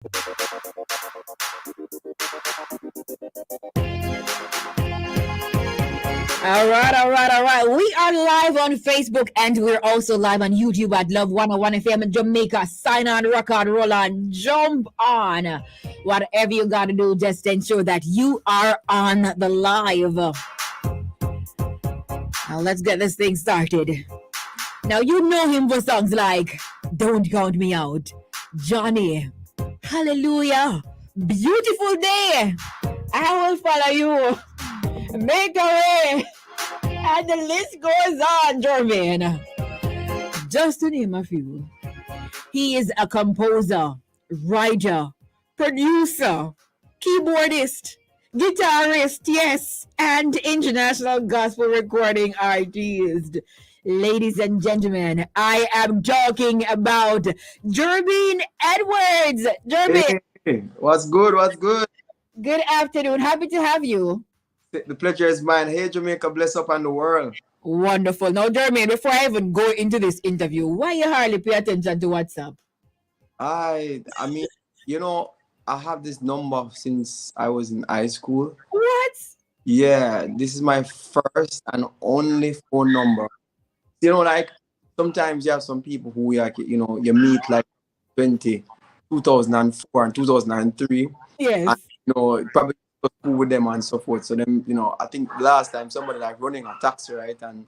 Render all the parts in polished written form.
All right. We are live on Facebook and we're also live on YouTube at Love 101 FM in Jamaica. Sign on, record, roll on, jump on. Whatever you got to do, just ensure that you are on the live. Now let's get this thing started. Now you know him for songs like Don't Count Me Out, Johnny, Hallelujah, Beautiful Day, I Will Follow You, Make a Way, and the list goes on, Jermaine. Just to name a few. He is a composer, writer, producer, keyboardist, guitarist, yes, and international gospel recording artist. Ladies and gentlemen, I am talking about Jermaine Edwards. Jermaine. Hey, what's good? What's good? Good afternoon. Happy to have you. The pleasure is mine. Hey, Jamaica, bless up on the world. Wonderful. Now, Jermaine, before I even go into this interview, why you hardly pay attention to WhatsApp? I mean, I have this number since I was in high school. What? Yeah, this is my first and only phone number. Like sometimes you have some people who you meet like 2004 and 2003. Yes. And, probably school with them and so forth. So then, I think last time somebody like running a taxi, right? And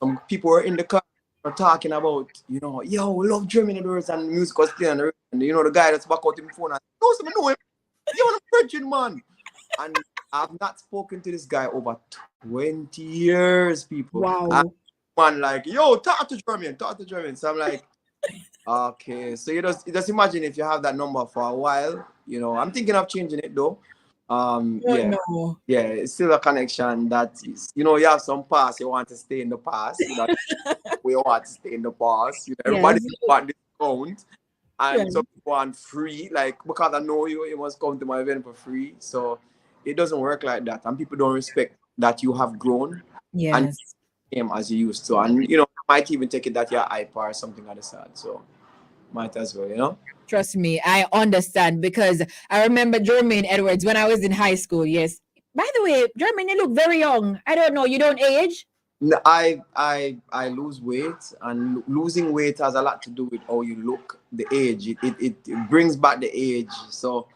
some people were in the car were talking about, yo, we love Jermaine Edwards and music was playing. And the guy that's back out in the phone and I know him. You're a virgin, man. And I've not spoken to this guy over 20 years, people. Wow. And man, like, yo, talk to Jermaine. So I'm like, okay. So you just imagine if you have that number for a while, I'm thinking of changing it though. No. Yeah, it's still a connection that is, you have some past, you want to stay in the past. We want to stay in the past. Everybody want discount. And some people want free, like, because I know you must come to my event for free. So it doesn't work like that. And people don't respect that you have grown. Yes. And same as you used to. And, might even take it that you're hyper or something like that. So might as well, Trust me, I understand because I remember Jermaine Edwards when I was in high school. Yes. By the way, Jermaine, you look very young. I don't know. You don't age? No, I lose weight, and losing weight has a lot to do with how you look, the age. It brings back the age. So,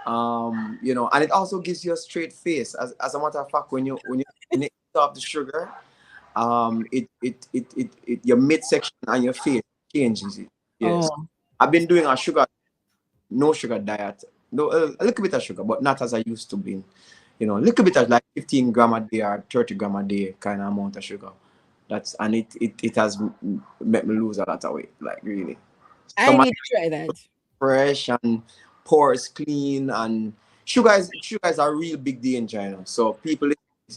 and it also gives you a straight face. As a matter of fact, when you eat off the sugar, your midsection and your face changes it. Yes. Oh. I've been doing no sugar diet. No, a little bit of sugar, but not as I used to be. A little bit of like 15 gram a day or 30 gram a day kind of amount of sugar. It has made me lose a lot of weight, like really. I need to try that. Fresh and pores clean, and sugar is a real big danger, So people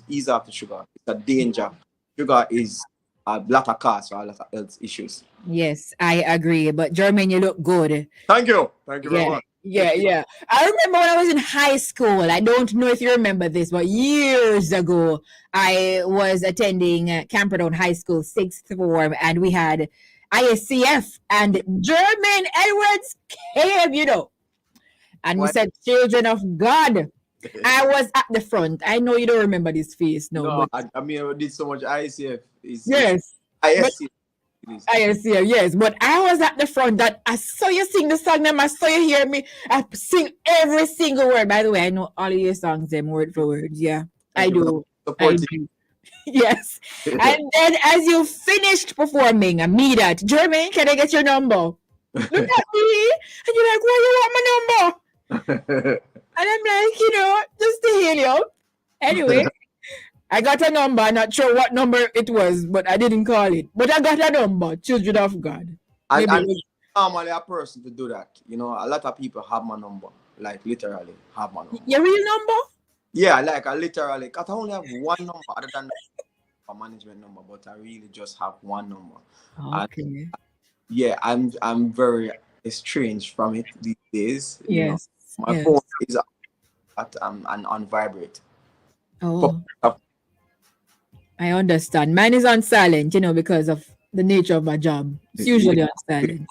ease off the sugar. It's a danger. Sugar is a lot of cause for a lot of health issues. Yes, I agree. But Jermaine, you look good. Thank you very much. Yeah. I remember when I was in high school. I don't know if you remember this, but years ago, I was attending Camperdown High School, 6th form, and we had ISCF, and Jermaine Edwards came, and we said, "Children of God." I was at the front. I know you don't remember this face, no. But I did so much ISCF. Yes. ISCF. ISCF, yes. But I was at the front that I saw you sing the song, and I saw you hear me. I sing every single word. By the way, I know all of your songs, them word for word. Yeah, I do. Yes. And then as you finished performing, me that, Jermaine, can I get your number? Look at me. And you're like, why you want my number? And I'm like, just to hear you. Anyway, I got a number. Not sure what number it was, but I didn't call it. But I got a number, Children of God. I'm normally a person to do that. A lot of people have my number. Like, literally have my number. Your real number? Yeah, like, I literally, because I only have one number other than a management number, but I really just have one number. Okay. And, yeah, I'm very estranged from it these days. Yes. My phone is on vibrate. Oh. I understand. Mine is on silent, because of the nature of my job. It's usually on silent.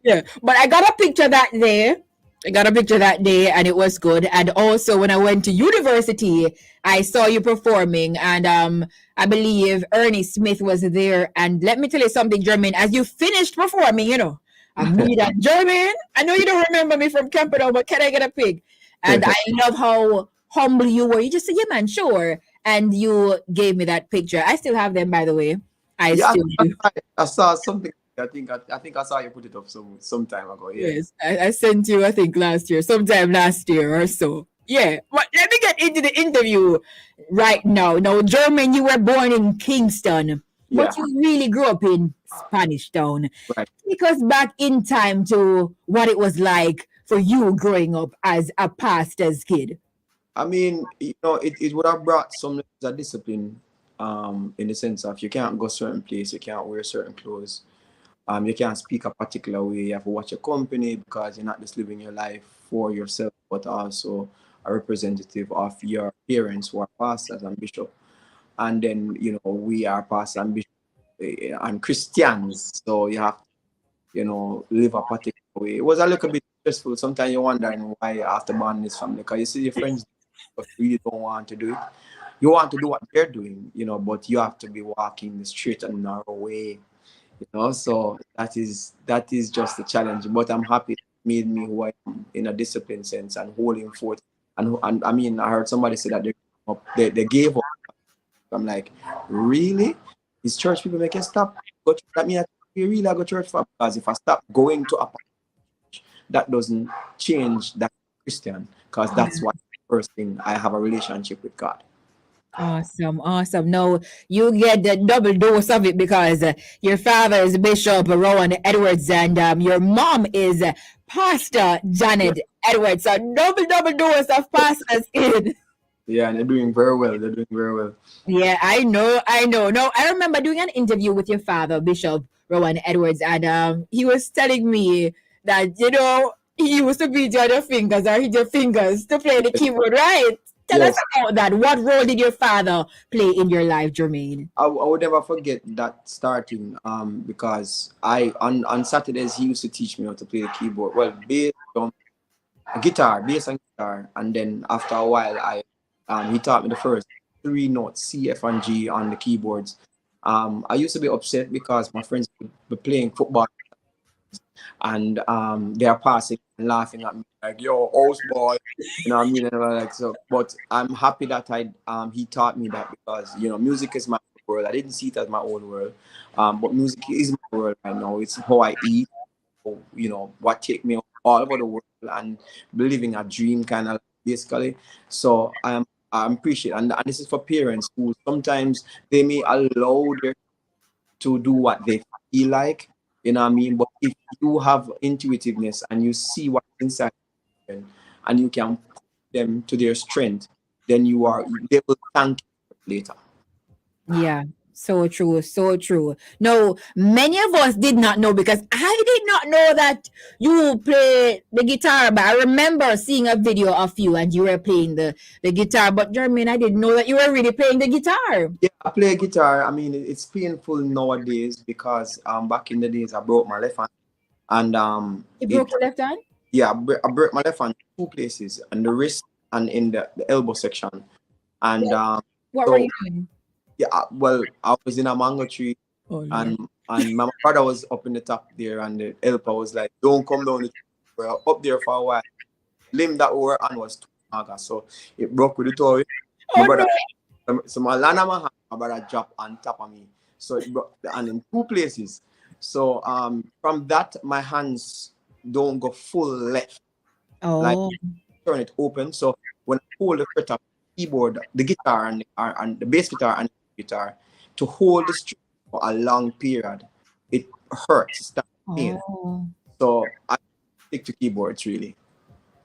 Yeah. But I got a picture that day I got a picture that day and it was good. And also when I went to university, I saw you performing and I believe Ernie Smith was there. And let me tell you something, Jermaine, as you finished performing, I mean that Jermaine, I know you don't remember me from Camperdown, but can I get a pic? And I love how humble you were. You just said, yeah, man, sure. And you gave me that picture. I still have them, by the way. I Yeah, still do. I saw something. I think I saw you put it up some time ago. Yeah. Yes, I sent you, I think, last year, sometime last year or so. Yeah, but let me get into the interview right now. Now, Jermaine, you were born in Kingston, Yeah. but you really grew up in Spanish Town. Right. Take us back in time to what it was like for you growing up as a pastor's kid. I mean, it would have brought some levels of discipline, in the sense of you can't go certain place, you can't wear certain clothes, you can't speak a particular way, you have to watch your company because you're not just living your life for yourself, but also a representative of your parents who are pastors and bishop. And then, we are pastors and bishop and Christians, so you have to, live a particular way. It was a little bit stressful. Sometimes you're wondering why you have to ban this family because you see your friends but really don't want to do it. You want to do what they're doing, but you have to be walking the straight and narrow way, So that is just a challenge. But I'm happy it made me who I am in a disciplined sense and holding forth. And I mean, I heard somebody say that they gave up. I'm like, really? Is church people make you stop? Go to, that means you really go to church for, because if I stop going to a church, that doesn't change that I'm Christian, because that's why first thing I have a relationship with God. Awesome, awesome. No, you get the double dose of it because your father is Bishop Rowan Edwards and your mom is Pastor Yeah, Janet Edwards. So double dose of pastors in. yeah, and they're doing very well. They're doing very well. Yeah, I know, I know. No, I remember doing an interview with your father, Bishop Rowan Edwards, and he was telling me that he used to beat you on your fingers or hit your fingers to play the keyboard, right? Tell us Yes, about that. What role did your father play in your life, Jermaine? I would never forget that starting, because I on Saturdays he used to teach me how to play the keyboard. Well, bass, guitar, bass and guitar, and then after a while, he taught me the first three notes, C, F, and G on the keyboards. I used to be upset because my friends would be playing football and they are passing and laughing at me like, "Yo, host boy," you know what I mean? And I was like, so, but I'm happy that he taught me that because music is my world. I didn't see it as my own world, but music is my world right now. It's how I eat, what take me all over the world and living a dream kind of basically. So I appreciate, and this is for parents who sometimes they may allow their to do what they feel like, you know what I mean? But if you have intuitiveness and you see what's inside them and you can put them to their strength, then they will thank you later. Yeah, so true, so true. No, many of us did not know because I did not know that you play the guitar. But I remember seeing a video of you and you were playing the guitar. But Jermaine, I didn't know that you were really playing the guitar. Yeah, I play guitar. I mean, it's painful nowadays because back in the days I broke my left hand and You broke your left hand? yeah, I broke my left hand two places, and the wrist and in the elbow section. And What were so you doing? yeah, well, I was in a mango tree, Oh Lord. and my brother was up in the top there, and the helper was like, "Don't come down the tree." We're up there for a while. Limb that we were on was too maga, so it broke with the toe. My Oh brother, no. so my land on my hand, my brother dropped on top of me, so it broke, and in two places. So from that, my hands don't go full left, like Oh. turn it open. So when I hold the fret up, keyboard, the guitar and the bass guitar and the guitar, to hold the string for a long period, it hurts, it's that pain. Oh. So I stick to keyboards really.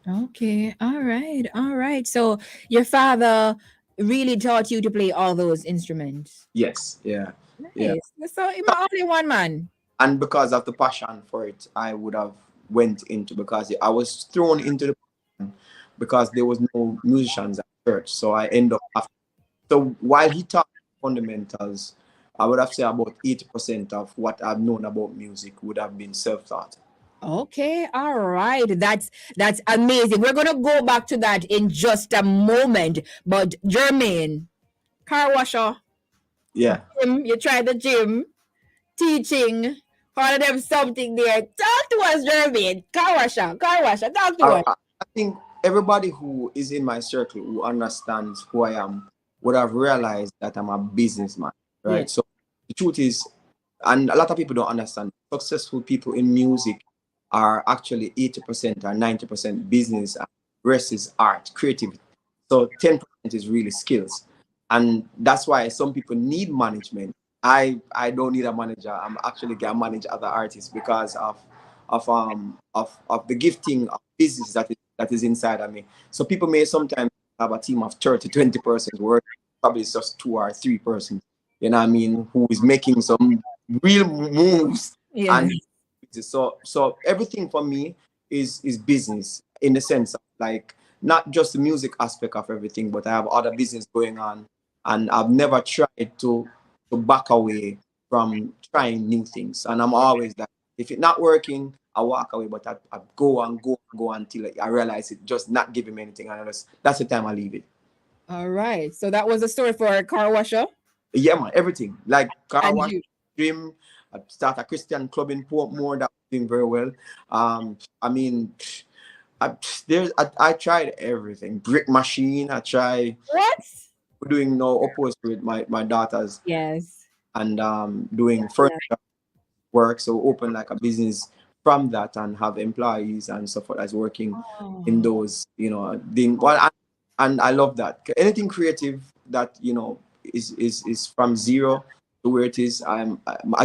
Okay. All right. All right. So your father really taught you to play all those instruments. Yes, yeah, yeah. Nice. So you're my only one man. And because of the passion for it, I would have went into, because I was thrown into the passion because there was no musicians at church. So I end up after. So while he taught fundamentals, I would have said about 80% of what I've known about music would have been self-taught. Okay, all right. That's amazing. We're gonna go back to that in just a moment. But Jermaine, car washer, Yeah. gym, you try the gym, teaching, all of them something there. Talk to us, Jermaine. Car washer, talk to us. I think everybody who is in my circle who understands who I am would have realized that I'm a businessman, Yeah. right? So the truth is, and a lot of people don't understand, successful people in music are actually 80% or 90% business, and the rest is art, creativity. So 10% is really skills. And that's why some people need management. I don't need a manager. I'm actually gonna manage other artists because of the gifting of business that is inside of me. So people may sometimes have a team of 30, 20% work, probably it's just 2 or 3%, you know what I mean, who is making some real moves. Yeah. And so everything for me is business, in the sense of, like, not just the music aspect of everything, but I have other business going on, and I've never tried to back away from trying new things. And I'm always like, if it's not working, I walk away, but I go and go and go until I realize it just not giving me anything, and that's the time I leave it. All right. So that was the story for a car washer. Yeah, man, everything, like car And wash, you. gym. I start a Christian club in Portmore that's doing very well. I mean, I tried everything. Brick machine. I try What? doing no oppose with my daughters, Yes. and doing furniture work. So open like a business from that and have employees and stuff that's working in Oh. those, thing. Well, and I love that. Anything creative that is from zero to where it is, I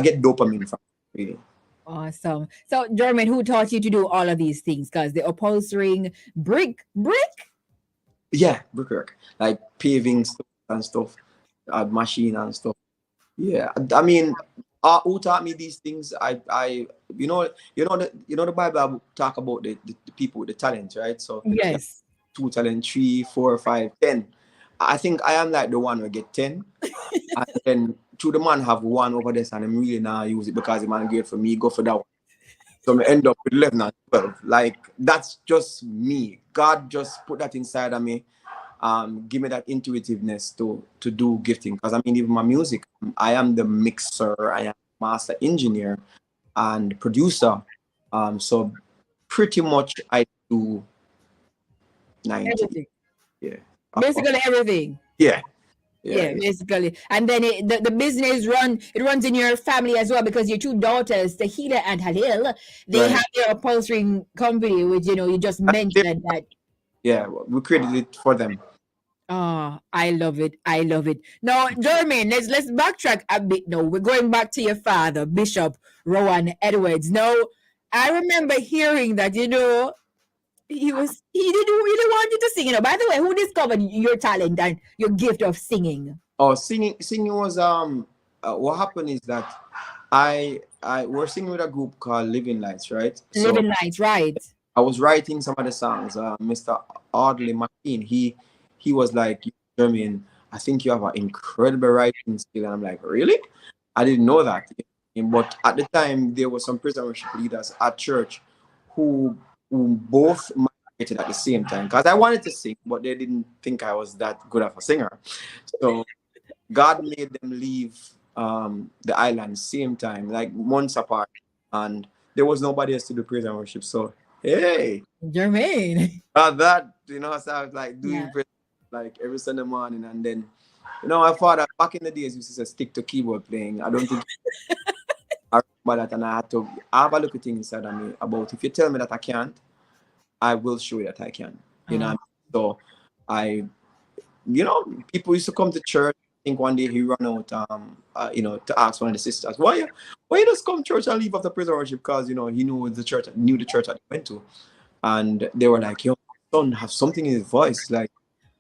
get dopamine from it, really. Awesome. So, Jermaine, who taught you to do all of these things? Because the upholstering, brick. Yeah, brickwork, like paving stuff and stuff, machine and stuff. Yeah, I mean, who taught me these things? The Bible talk about the people with the talent, right? So yeah, Yes. 2 talent, 3, 4, 5, 10. I think I am like the one who get 10, and then two the man have one over this, and I'm really not use it because the man great for me, go for that one. So I end up with 11 and 12. Like, that's just me. God just put that inside of me, give me that intuitiveness to do gifting. Because I mean, even my music, I am the mixer, I am master engineer and producer. So pretty much I do 90. Everything. Yeah. Basically everything. Yeah. Yeah, Yeah. basically. And then the business runs in your family as well, because your two daughters, Tahila and Halil, they Right. have their upholstering company, which you just mentioned that. Yeah. We created it for them. Oh, I love it. I love it. Now, Jermaine, let's backtrack a bit now. We're going back to your father, Bishop Rowan Edwards. Now, I remember hearing that, he didn't really want you to sing. By the way, who discovered your talent and your gift of singing? Oh, singing was what happened is that I we're singing with a group called Living Lights, right? So Living Lights, right? I was writing some of the songs. Mr. Audley McKean, he was like, Jermaine, I think you have an incredible writing skill. And I'm like, really? I didn't know that. But at the time, there were some prison worship leaders at church who both migrated at the same time. Because I wanted to sing, but they didn't think I was that good of a singer. So God made them leave the island same time, like months apart. And there was nobody else to do praise and worship. So, hey, Jermaine. so I was like Yeah. doing praise like every Sunday morning. And then, my father back in the days used to say, stick to keyboard playing. I don't think I remember that. And I had to have a look at things inside of me about, if you tell me that I can't, I will show you that I can. You know, so I, people used to come to church. I think one day he ran out, to ask one of the sisters, why you just come to church and leave after praise and worship? Because, he knew the church that he went to. And they were like, yo, son have something in his voice. Like,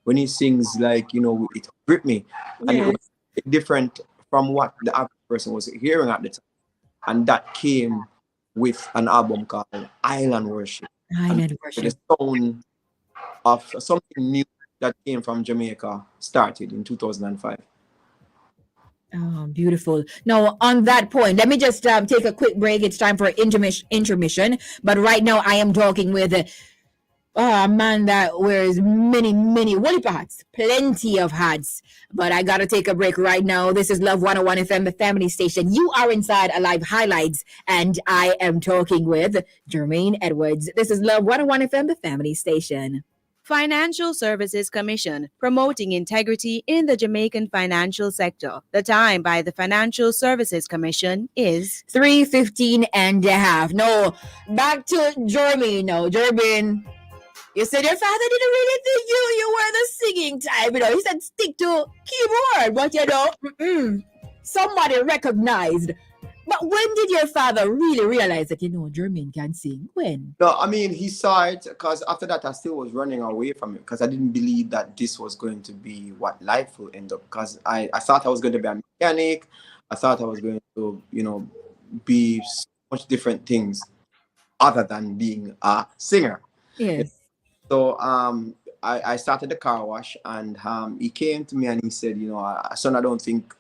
when he sings, like, it grip me. And it Yes. was different from what the average person was hearing at the time. And that came with an album called Island Worship. And Island the worship. sound of something new that came from Jamaica started in 2005. Oh, beautiful. Now, on that point, let me just take a quick break. It's time for intermission. But right now, I am talking with a man that wears many, many woolly hats, plenty of hats. But I got to take a break right now. This is Love 101 FM, the family station. You are inside Alive Highlights, and I am talking with Jermaine Edwards. This is Love 101 FM, the family station. Financial Services Commission, promoting integrity in the Jamaican financial sector. The time by the Financial Services Commission is 3:15 and a half. No, back to Jermaine now. Jermaine, you said your father didn't really think you were the singing type. He said stick to keyboard, but somebody recognized. But when did your father really realize that Jermaine can sing? When? No, I mean, he saw it because after that I still was running away from it because I didn't believe that this was going to be what life will end up, because I thought I was going to be a mechanic. I thought I was going to, be so much different things other than being a singer. Yes. So I started the car wash, and he came to me and he said, son, I don't think,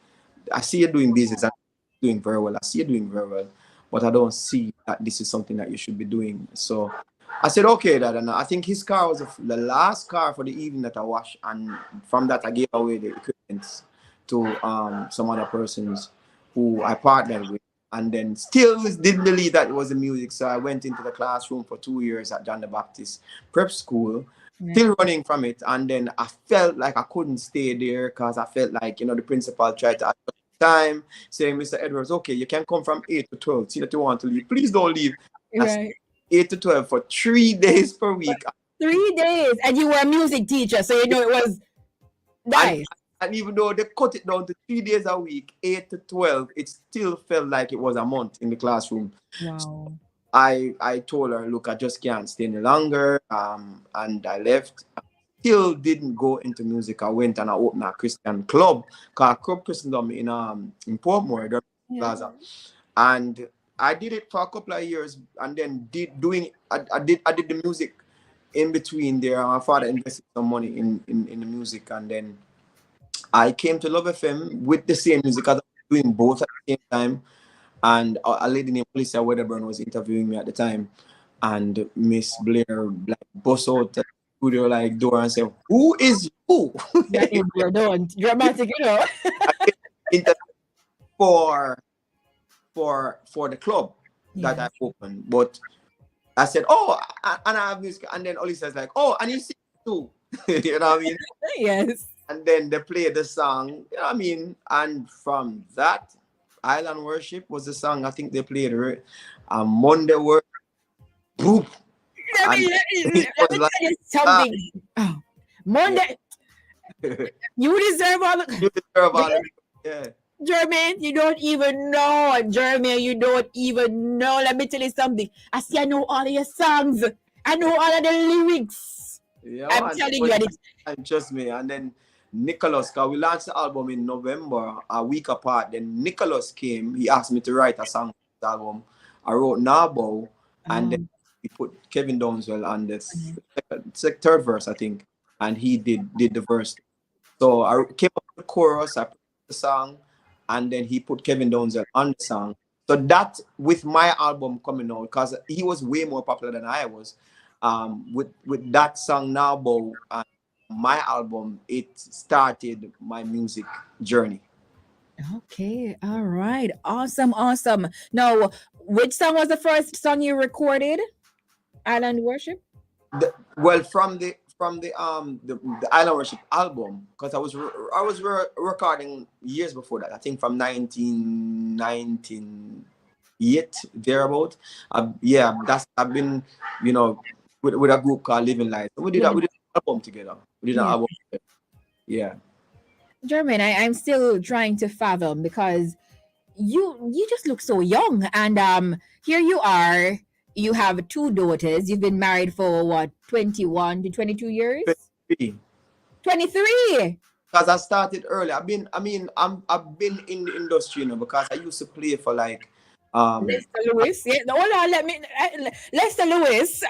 I see you doing business and doing very well. I see you doing very well, but I don't see that this is something that you should be doing. So I said, okay, Dad. And I think his car was the last car for the evening that I washed. And from that, I gave away the equipment to some other persons who I partnered with. And then still didn't believe that it was the music. So I went into the classroom for 2 years at John the Baptist Prep School, still running from it. And then I felt like I couldn't stay there because I felt like, the principal tried to time saying, Mr. Edwards, okay, you can come from 8 to 12. See that you want to leave. Please don't leave. Right. 8 to 12 for 3 days per week. 3 days. And you were a music teacher, so it was nice. And even though they cut it down to 3 days a week, 8 to 12, it still felt like it was a month in the classroom. Wow. So I told her, look, I just can't stay any longer. And I left. Still didn't go into music. I went and I opened a Christian club called Club Christendom in Portmore, Plaza. And I did it for a couple of years, and then I did the music in between there. My father invested some money in the music, and then I came to Love FM with the same music. I was doing both at the same time. And a lady named Alicia Wedderburn was interviewing me at the time, and Miss Blair bust out the studio like door and say, "Who is you?" Don't dramatic, for the club that I opened. But I said, "Oh, and I have music," and then Alicia's like, "Oh, and you sing too." You know what I mean? Yes. And then they played the song, you know what I mean? And from that, Island Worship was the song I think they played Monday Worship. Boop. Let me tell you something. Monday, you deserve all the... You deserve all the... Yeah. Jermaine, you don't even know. Jermaine, you don't even know. Let me tell you something. I know all of your songs. I know all of the lyrics. Yeah, I'm telling you. And trust me. And then Nicholas, because we launched the album in November, a week apart. Then Nicholas came. He asked me to write a song for the album. I wrote Nabo, and then he put Kevin Downswell on this third verse, I think. And he did the verse. So I came up with the chorus, I put the song, and then he put Kevin Downswell on the song. So that, with my album coming out, because he was way more popular than I was, with that song Nabo, my album, it started my music journey. Okay, all right, awesome. Now, which song was the first song you recorded? Island Worship. From the Island Worship album, because I was recording years before that. I think from 1998 thereabout. I've been with a group called Living Light. We did an album together. Yeah. Jermaine, I'm still trying to fathom, because you just look so young, and here you are. You have 2 daughters. You've been married for what, 21 to 22 years? 23. Because I started early. I've been in the industry, because I used to play for like Lester Lewis. Yeah. Hold on, Lester Lewis,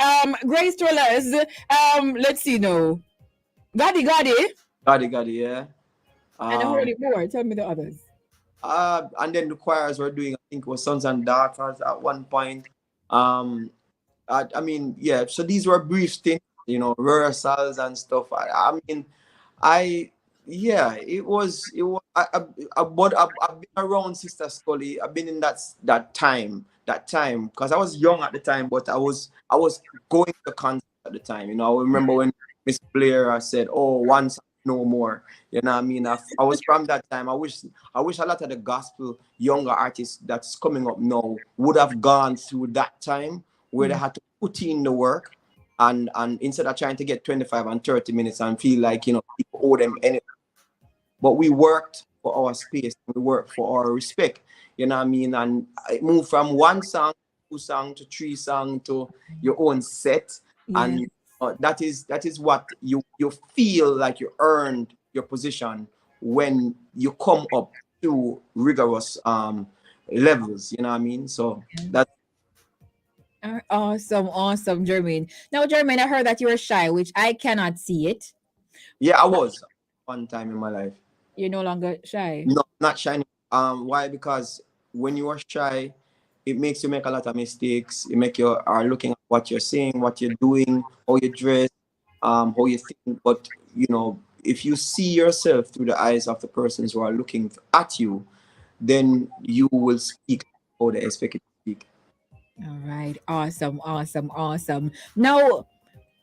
Grace Trollers, let's see now. Gaddy, yeah. And the Holy War. Tell me the others. And then the choirs were doing, I think it was Sons and Daughters at one point. I mean, yeah. So these were brief stints, rehearsals and stuff. I mean, I yeah, it was. But I've been around Sister Scully. I've been in that time because I was young at the time, but I was going to concerts at the time. I remember when Miss Blair said, "Oh, once no more." You know what I mean? I was from that time. I wish a lot of the gospel younger artists that's coming up now would have gone through that time where they had to put in the work, and instead of trying to get 25 and 30 minutes and feel like people owe them anything. But we worked for our space, we worked for our respect, you know what I mean? And it moved from one song, two song to three song to your own set. And that is what you feel like you earned your position when you come up to rigorous levels, you know what I mean? So that's Awesome, Jermaine. Now, Jermaine, I heard that you were shy, which I cannot see it. yeah, I was one time in my life. You're no longer shy. No, not shy. Why? Because when you are shy, it makes you make a lot of mistakes. It make you are looking at what you're saying, what you're doing, how you dress, how you think. But if you see yourself through the eyes of the persons who are looking at you, then you will speak how they expect you to speak. All right. Awesome. Now,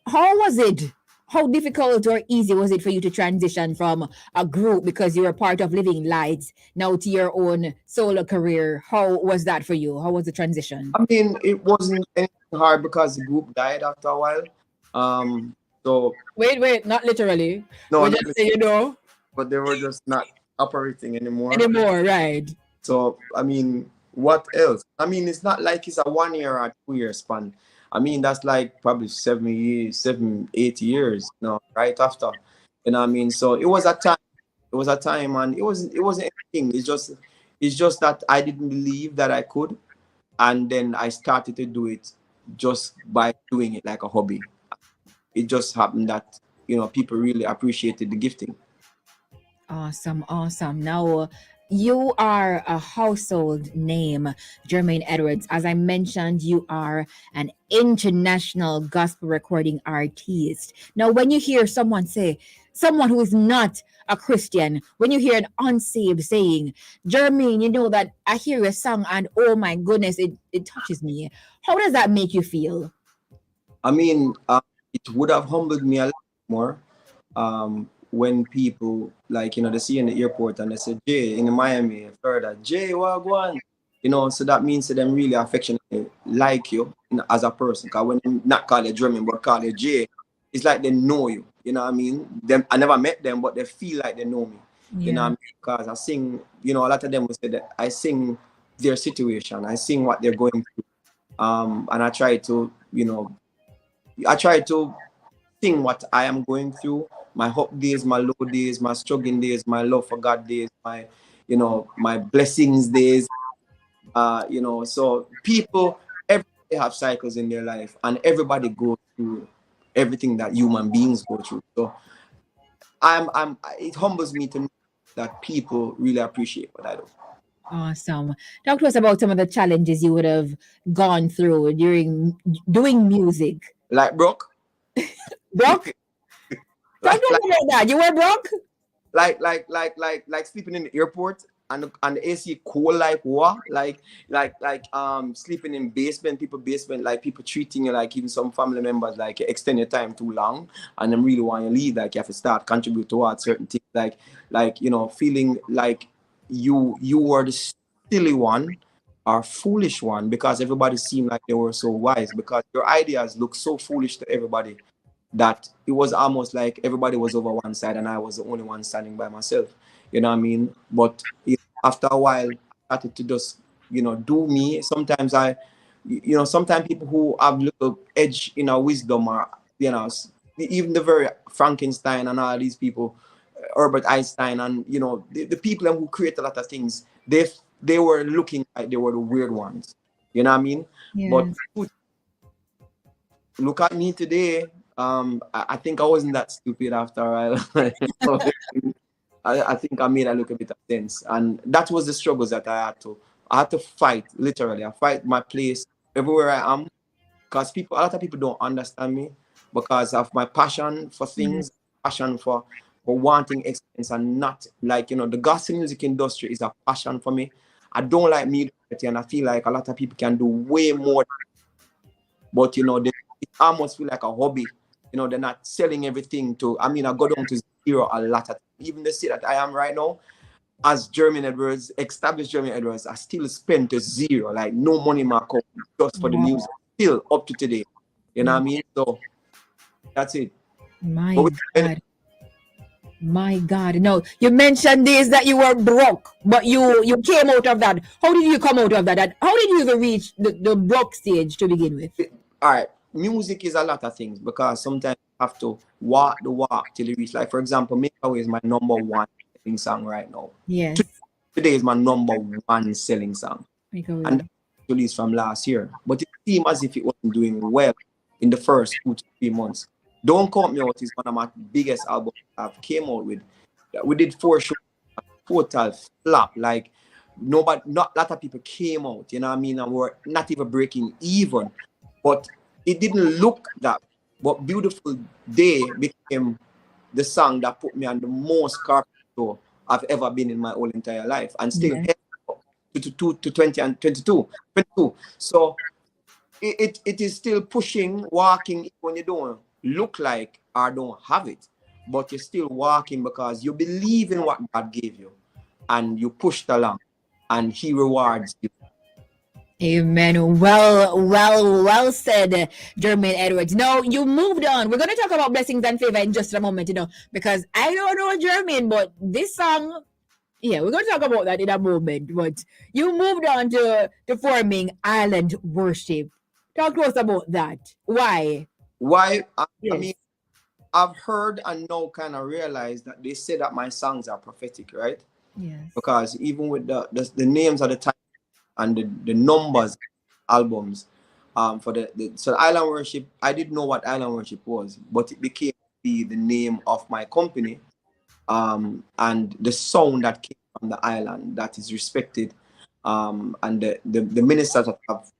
how was it? How difficult or easy was it for you to transition from a group because you were part of Living Lights now to your own solo career? How was that for you? How was the transition? I mean, it wasn't anything hard because the group died after a while. So Wait, not literally. no, We not just say, but they were just not operating anymore. right? So, I mean, what else? I mean, it's not like it's a 1 year or 2 year span. I mean, that's like probably 7 years, 7, 8 years, right after. You know what I mean? So it was a time. It was a time, and it wasn't anything. It's just that I didn't believe that I could, and then I started to do it just by doing it like a hobby. It just happened that people really appreciated the gifting. Awesome. Now, you are a household name, Jermaine Edwards. As I mentioned, you are an international gospel recording artist. Now, when you hear someone who is not a Christian, when you hear an unsaved saying, Jermaine, you know that I hear your song and oh my goodness, it touches me. How does that make you feel? I mean, it would have humbled me a lot more when people they see you in the airport and they say Jay in Miami, Florida, Jay Wagwan. So that means that them really affectionately like you as a person. Because when they not call you Jermaine but call you Jay, it's like they know you. You know what I mean? I never met them, but they feel like they know me. You know what I mean? Because I sing, a lot of them will say that I sing their situation, I sing what they're going through. And I try to sing what I am going through, my up days, my low days, my struggling days, my love for God days, my blessings days. So everybody have cycles in their life, and everybody goes through everything that human beings go through. So it humbles me to know that people really appreciate what I do. Awesome. Talk to us about some of the challenges you would have gone through during doing music. Like broke? Broke? Talk to us about that. You were broke? Like sleeping in the airport and the AC cold like what? Like sleeping in basement, like people treating you like even some family members like you extend your time too long and them really want you to leave, like you have to start contribute towards certain things, like feeling like you were the silly one or foolish one because everybody seemed like they were so wise because your ideas look so foolish to everybody that it was almost like everybody was over one side and I was the only one standing by myself. You know what I mean? But after a while, I started to just, do me. Sometimes sometimes people who have little edge in our wisdom or, even the very Frankenstein and all these people, Albert Einstein and, the people who create a lot of things, they were looking like they were the weird ones. You know what I mean? Yes. But look at me today. I think I wasn't that stupid after a while. I think I made a little bit of sense. And that was the struggles that I had to fight, literally. I fight my place everywhere I am, because a lot of people don't understand me because of my passion for things, passion for wanting excellence, and not like, the gospel music industry is a passion for me. I don't like mediocrity, and I feel like a lot of people can do way more, but it almost feel like a hobby. They're not selling everything to. I mean, I go down to zero a lot of times. Even the state that I am right now, as Jermaine Edwards, established Jermaine Edwards, I still spend to zero, like no money in my account just for the music, still up to today. You know what I mean? So that's it. My God. My God. No, you mentioned this that you were broke, but you came out of that. How did you come out of that? And how did you even reach the broke stage to begin with? All right. Music is a lot of things, because sometimes you have to walk the walk till you reach. Like, for example, Make Away is my number one selling song right now. Yes. Today is my number one selling song. Make Away. And that's released from last year. But it seemed as if it wasn't doing well in the first 2 to 3 months. Don't Count Me Out is one of my biggest albums I've came out with. We did 4 shows, total flop. Like, not a lot of people came out, you know what I mean? And we're not even breaking even. But it didn't look that. But Beautiful Day became the song that put me on the most carpet show I've ever been in my whole entire life. And still to 20 and 22. So it is still pushing, walking when you don't look like or don't have it, but you're still walking because you believe in what God gave you, and you pushed along, and He rewards you. Amen. Well said, Jermaine Edwards. Now you moved on. We're going to talk about blessings and favor in just a moment, because I don't know Jermaine, but this song, yeah, we're going to talk about that in a moment. But you moved on to forming Island Worship. Talk to us about that. Why? I mean, I've heard and now kind of realized that they say that my songs are prophetic, right? Yes. Because even with the names of the time and the numbers albums, for so Island Worship, I didn't know what Island Worship was, but it became the name of my company, and the sound that came from the island that is respected, and the ministers that have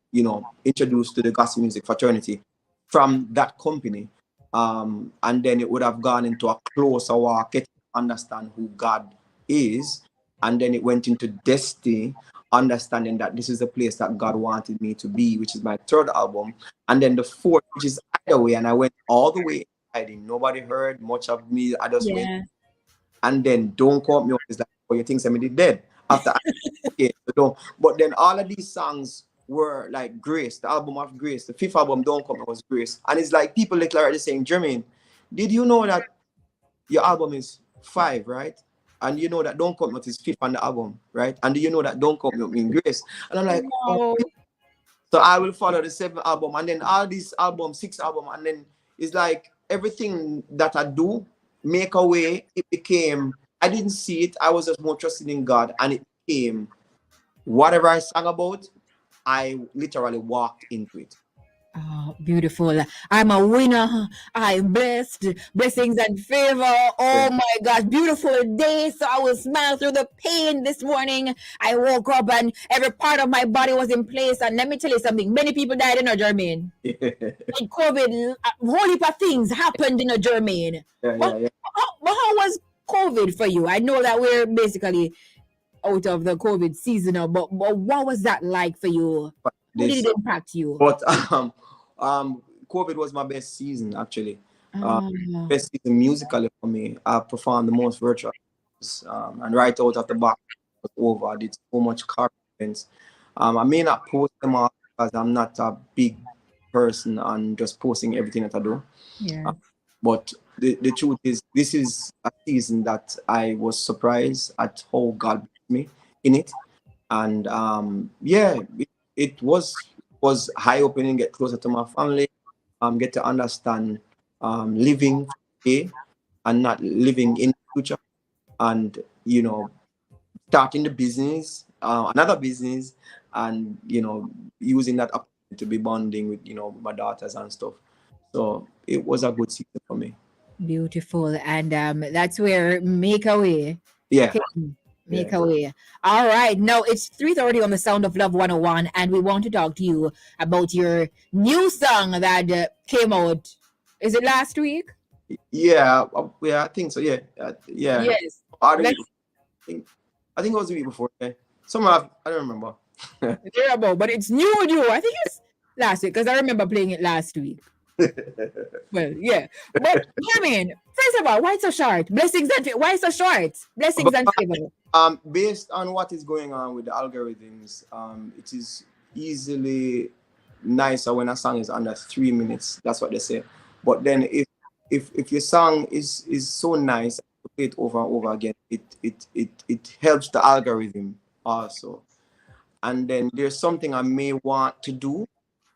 introduced to the gospel music fraternity from that company, and then it would have gone into a closer walk, getting to understand who God is, and then it went into Destiny, understanding that this is the place that God wanted me to be, which is my 3rd album, and then the 4th, which is Either Way, and I went all the way hiding. Nobody heard much of me. I just went, and then Don't Count Me Out is like, oh, you think somebody dead after okay, so don't. But then all of these songs were like Grace, the album of Grace. The 5th album, Don't Count Me Out, was Grace, and it's like people like already saying, Jermaine, did you know that your album is 5, right? And you know that Don't Count Me Out is 5th on the album, right? And do you know that Don't Count Me Out means Grace? And I'm like, oh. So I will follow the 7th album, and then all these albums, 6th album, and then it's like everything that I do, Make a Way, it became, I didn't see it, I was just more trusting in God, and it became whatever I sang about, I literally walked into it. Oh, beautiful. I'm a winner. I'm blessed. Blessings and favor. Oh my God. Beautiful day. So I will smile through the pain this morning. I woke up and every part of my body was in place. And let me tell you something. Many people died in Jermaine. Like COVID, a whole heap of things happened in Jermaine. How was COVID for you? I know that we're basically out of the COVID season now, but what was that like for you? How did it impact you? But COVID was my best season, actually. Best season musically for me. I performed the most virtual, and right out of the box was over. I did so much car events. I may not post them all because I'm not a big person and just posting everything that I do. Yeah. But the truth is, this is a season that I was surprised at how God blessed me in it, and it was eye-opening. Get closer to my family, get to understand living today and not living in the future, and starting the business, another business, and using that opportunity to be bonding with my daughters and stuff. So it was a good season for me. Beautiful. And that's where Make a Way Yeah. Make a way. All right. Now it's 3:30 on the Sound of Love 101, and we want to talk to you about your new song that came out. Is it last week? Yeah, I think so. Yeah, yeah. Yes. I think it was the week before. Yeah. Somewhere I don't remember. Terrible, but it's new. I think it's last week because I remember playing it last week. Well, yeah. But Jermaine, first of all, why so short? Blessings and why so short? Blessings and favor. Based on what is going on with the algorithms, it is easily nicer when a song is under 3 minutes. That's what they say. But then if your song is so nice, you play it over and over again, it helps the algorithm also. And then there's something I may want to do.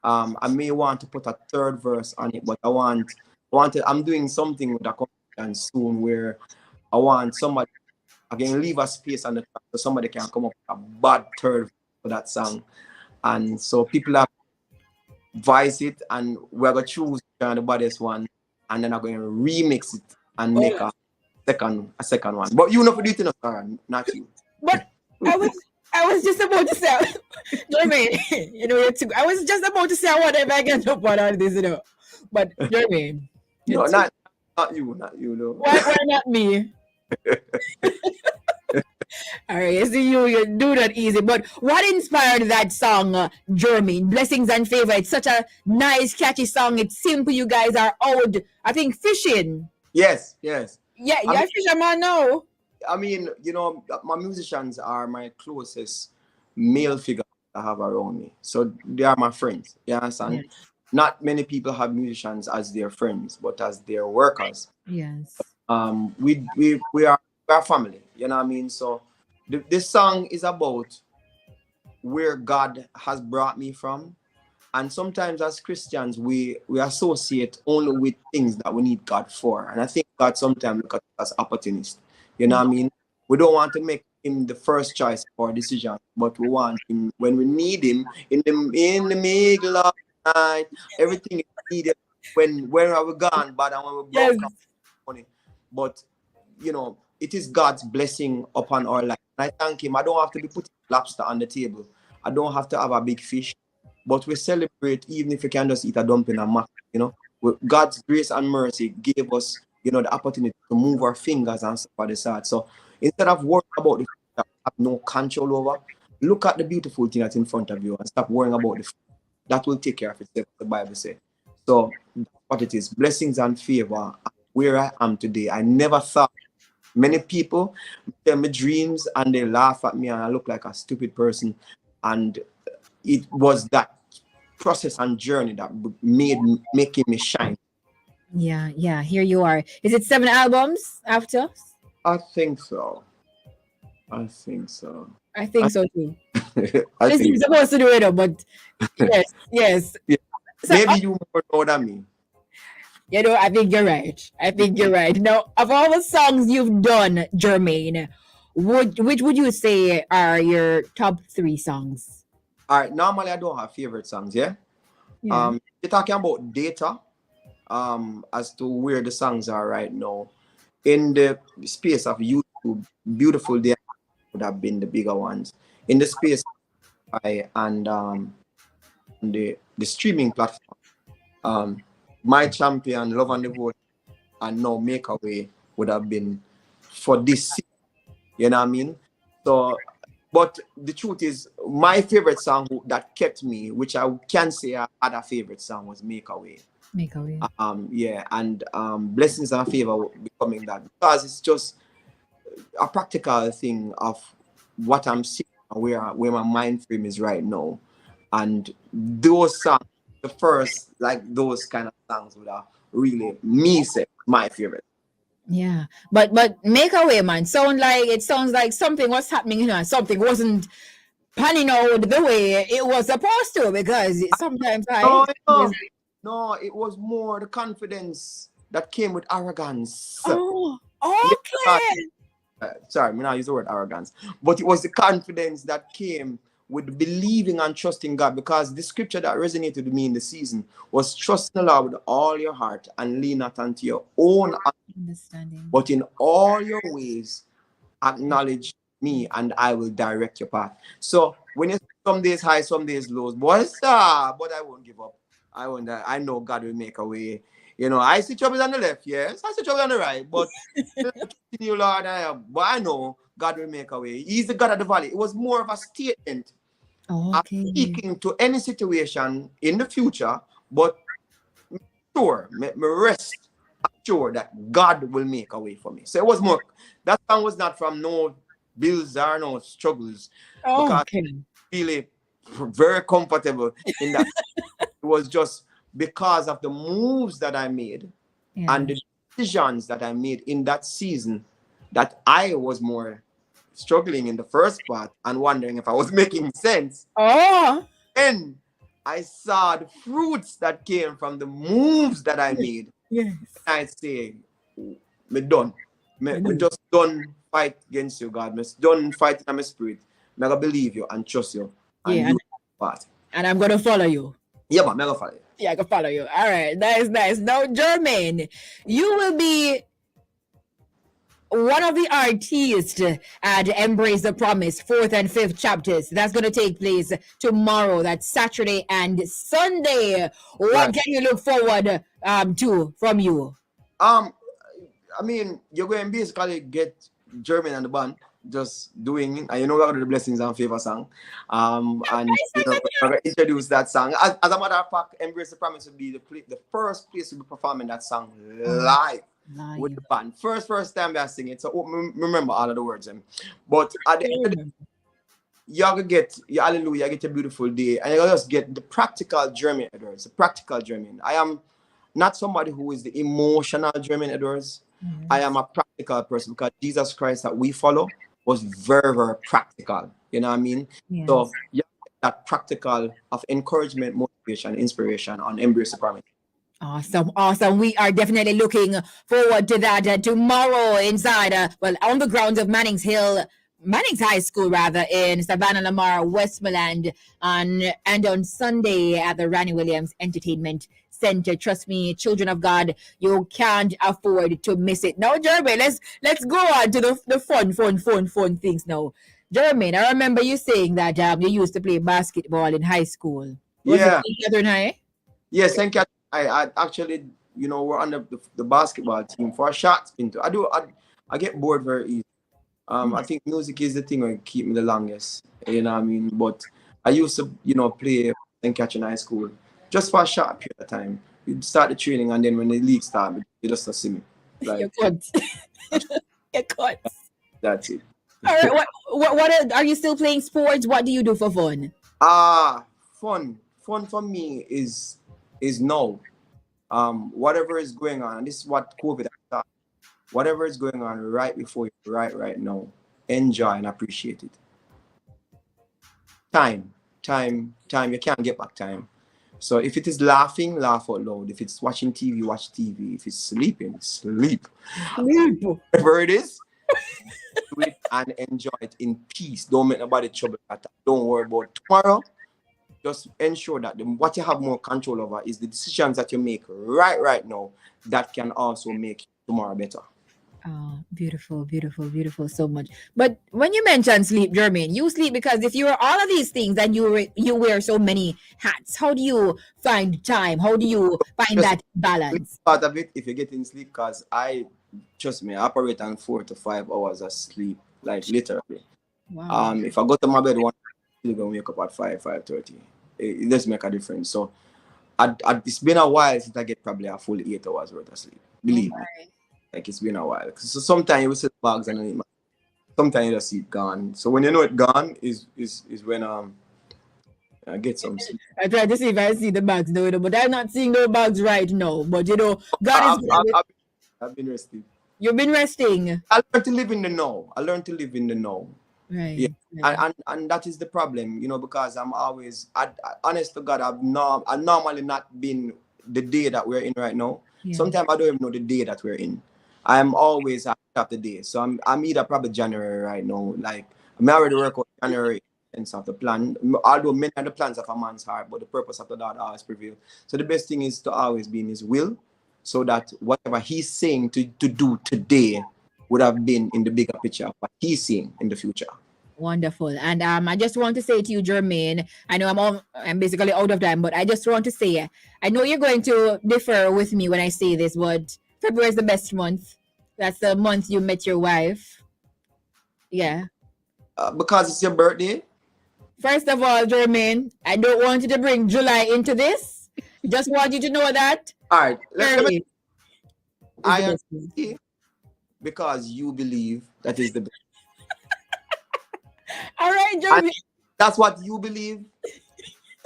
I may want to put a third verse on it, but I'm doing something with a company soon where I want somebody, again, leave a space on the track so somebody can come up with a bad third for that song. And so people have voiced it, and we're going to choose the baddest one, and then I'm going to remix it and make a second one. But you know for it, Sara, not you. But I was just about to say, Jermaine, I was just about to say whatever I can up on all this, But Jermaine, no, not you, though. Why not me? All right, see you do that easy. But what inspired that song, Jermaine? Blessings and Favor. It's such a nice, catchy song. It's simple. You guys are out, I think, fishing. Yes. Yeah, fisherman now. I mean, my musicians are my closest male figure I have around me. So they are my friends. You understand? Yes. Not many people have musicians as their friends, but as their workers. Yes. We are family. You know what I mean? So this song is about where God has brought me from. And sometimes as Christians, we associate only with things that we need God for. And I think God sometimes looks at us as opportunists. You know what I mean? We don't want to make him the first choice for decision, but we want him when we need him in the middle of the night. Everything is needed when we are gone, but when we broke up money. But it is God's blessing upon our life. And I thank him. I don't have to be putting lobster on the table. I don't have to have a big fish. But we celebrate even if we can just eat a dumpling and mac. God's grace and mercy gave us the opportunity to move our fingers and stuff like that. So instead of worrying about the things that we have no control over, look at the beautiful thing that's in front of you and stop worrying about the that will take care of itself, the Bible says. So that's what it is. Blessings and favor. Where I am today, I never thought. Many people tell me dreams and they laugh at me and I look like a stupid person. And it was that process and journey that making me shine. Yeah. Here you are. Is it 7 albums after? I think so. I think so too. I think you're supposed to do it, but yes. Yeah. So, maybe you more know than me. I think you're right. Now, of all the songs you've done, Jermaine, which would you say are your top 3 songs? All right. Normally, I don't have favorite songs. Yeah. You're talking about data. As to where the songs are right now, in the space of YouTube, Beautiful Day would have been the bigger ones. In the space and the streaming platform, My Champion, Love and Devotion, and now Make a Way would have been for this season. You know what I mean? So, but the truth is, my favorite song that kept me, which I can say I had a favorite song, was Make a Way. And Blessings and Favor becoming that, because it's just a practical thing of what I'm seeing, where my mind frame is right now. And those songs, the first, like those kind of songs would have really my favorite. Yeah, but Make a Way, man, sounds like something was happening, something wasn't panning out the way it was supposed to, because sometimes No, it was more the confidence that came with arrogance. Oh, okay. Sorry, I'm not use the word arrogance, but it was the confidence that came with believing and trusting God, because the scripture that resonated with me in the season was trust in the Lord with all your heart and lean not unto your own understanding, but in all your ways acknowledge me, and I will direct your path. So when it's some days high, some days lows, but I won't give up. I know God will make a way. You know, I see trouble on the left, yes. I see trouble on the right, but continue, Lord, but I know God will make a way. He's the God of the valley. It was more of a statement. Okay. Speaking to any situation in the future, but sure, me rest sure that God will make a way for me. So it was more, that song was not from no bills or no struggles, because Okay. really very comfortable in that. It was just because of the moves that I made and the decisions that I made in that season that I was more struggling in the first part and wondering if I was making sense. Oh. Then I saw the fruits that came from the moves that I made. Yes. I say, me done. Me just done fight against you, God. Me done fight in my spirit. Me gonna believe you and trust you. And Yeah. And I'm gonna follow you. Yeah, but me gonna follow you. Yeah, I can follow you. All right, nice. Now, Jermaine, you will be one of the artists at Embrace the Promise 4th and 5th chapters. That's going to take place tomorrow. That's Saturday and Sunday. What can you look forward to from you? I mean, you're going to basically get Jermaine and the band just doing, and you know, we're going to do the Blessings and Favor song. And you know, we're going to introduce that song. As a matter of fact, Embrace the Promise will be the first place to be performing that song live. With the band. First time we are singing it. So remember all of the words. But at the end of the day, you're going to get your hallelujah, you get a beautiful day, and you're going to just get the practical Jermaine Edwards, the practical Jermaine. I am not somebody who is the emotional Jermaine Edwards. I am a practical person, because Jesus Christ that we follow was very, very practical. You know what I mean? Yes. So you get that practical of encouragement, motivation, inspiration on Embrace the Promise. Awesome. We are definitely looking forward to that tomorrow inside, on the grounds of Manning's High School, rather, in Savannah, Lamar, Westmoreland, and on Sunday at the Ranny Williams Entertainment Center. Trust me, children of God, you can't afford to miss it. Now, Jermaine, let's go on to the fun things now. Jermaine, I remember you saying that you used to play basketball in high school. Was it in Catherine High? Yes, St. Catherine. I actually, you know, we're on the basketball team for a shot spin. I get bored very easy. I think music is the thing that keep me the longest. You know what I mean? But I used to, you know, play St. Catherine High School just for a short period of time. You start the training, and then when the league started, you just see me. Like, you're cut. You're cut. That's it. All right. What are you still playing sports? What do you do for fun? Fun for me is now. Whatever is going on, and this is what COVID has done. Whatever is going on right before you, right now, enjoy and appreciate it. Time. You can't get back time. So if it is laughing, laugh out loud. If it's watching TV, watch TV. If it's sleeping, sleep. Whatever it is, do it and enjoy it in peace. Don't make nobody trouble. Don't worry about tomorrow. Just ensure that what you have more control over is the decisions that you make right now that can also make tomorrow better. Oh, beautiful so much. But when you mention sleep, Jermaine, you sleep because if you're all of these things and you wear so many hats, how do you find time? How do you find that balance? Part of it, if you're getting sleep, because trust me, I operate on 4 to 5 hours of sleep, like literally. Wow. If I go to my bed I'm gonna wake up at 5:30. It does make a difference. So it's been a while since I get probably a full 8 hours worth of sleep. Believe me. Like, it's been a while. So sometimes you will set bags and sometimes you just see it gone. So when you know it gone is when I get some sleep. I try to see if I see the bags though, but I'm not seeing no bags right now. But you know, God I've been resting. You've been resting. I learned to live in the now. Right. Yeah. Right. And that is the problem, you know, because I'm always, honest to God, I've normally not been the day that we're in right now. Yeah. Sometimes I don't even know the day that we're in. I'm always after the day. So I'm either probably January right now. Like, I'm already working on January and stuff, the plan. Although many of the plans of a man's heart, but the purpose of the Lord always prevail. So the best thing is to always be in his will, so that whatever he's saying to do today, would have been in the bigger picture of what he's seeing in the future. Wonderful. And I just want to say to you, Jermaine, I know I'm basically out of time, but I just want to say, I know you're going to differ with me when I say this, but February is the best month. That's the month you met your wife. Yeah. Because it's your birthday? First of all, Jermaine, I don't want you to bring July into this. Just want you to know that. All right. Let me, I am best. because you believe that is the best. All right, Jermaine. That's what you believe.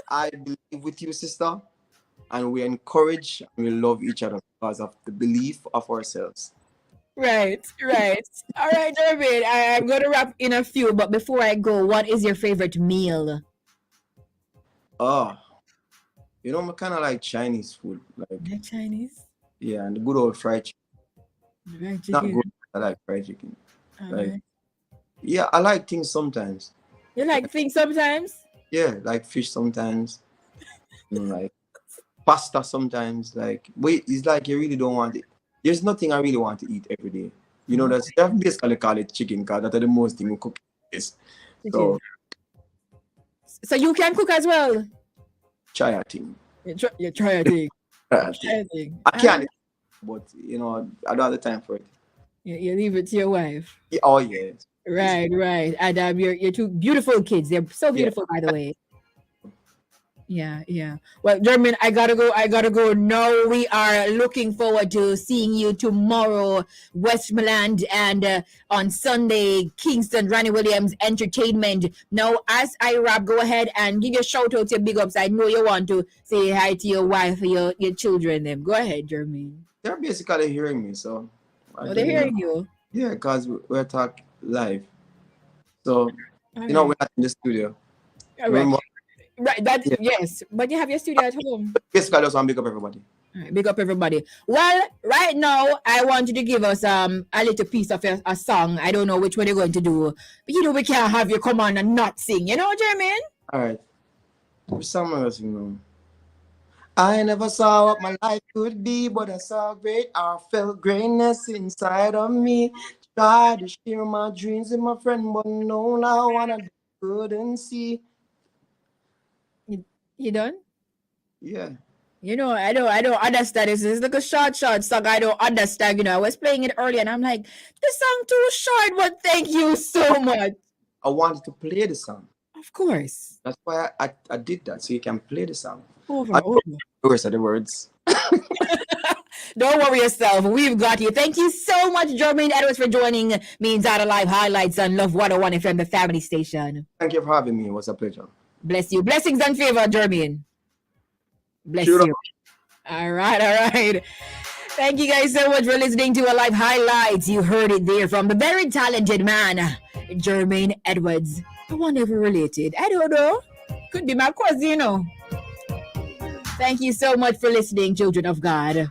I believe with you, sister. And we encourage and we love each other because of the belief of ourselves. Right. All right, Jermaine, I'm going to wrap in a few, but before I go, what is your favorite meal? Oh, you know, I kind of like Chinese food. Like Chinese? Yeah, and the good old fried chicken. Fried chicken. Not good, I like fried chicken. Right. Yeah, I like things sometimes. You like things sometimes? Yeah, like fish sometimes. Like pasta sometimes. It's like you really don't want it. There's nothing I really want to eat every day. You know, that's basically call it chicken because that's the most thing we cook is. So you can cook as well? Try a thing. You try a thing. I can't, but you know, I don't have the time for it. You leave it to your wife. Yeah, oh yes. Right. And your two beautiful kids. They're so beautiful, by the way. Yeah. Well, Jermaine, I gotta go. Now we are looking forward to seeing you tomorrow, Westmoreland, and on Sunday, Kingston, Ronnie Williams Entertainment. Now, as I wrap, go ahead and give your shout out to your big ups. I know you want to say hi to your wife, your children. Them. Go ahead, Jermaine. They're basically hearing me, so. They're hearing you. Yeah, because we're talking live. So, you know, we're not in the studio. Remember? Right, yes, but you have your studio at home. Basically, I just want to big up everybody. All right, big up everybody. Well, right now, I want you to give us a little piece of a song. I don't know which one you're going to do. But you know, we can't have you come on and not sing. You know, Jermaine? All right. Which song am I singing? I never saw what my life could be, but I saw I felt greatness inside of me. Tried to share my dreams with my friend, but no, now I couldn't see. You done? Yeah. You know, I don't understand. This is like a short song. I don't understand. You know, I was playing it earlier and I'm like, this song too short, but thank you so much. I wanted to play the song. Of course. That's why I did that, so you can play the song. Over. The rest of the words. Don't worry yourself. We've got you. Thank you so much, Jermaine Edwards, for joining me in Data Live Highlights on Love 101 FM, the family station. Thank you for having me. It was a pleasure. Bless you. Blessings and favor, Jermaine. Bless you. All right. Thank you guys so much for listening to our live highlights. You heard it there from the very talented man, Jermaine Edwards. The one ever related. I don't know. Could be my cousin, you know. Thank you so much for listening, children of God.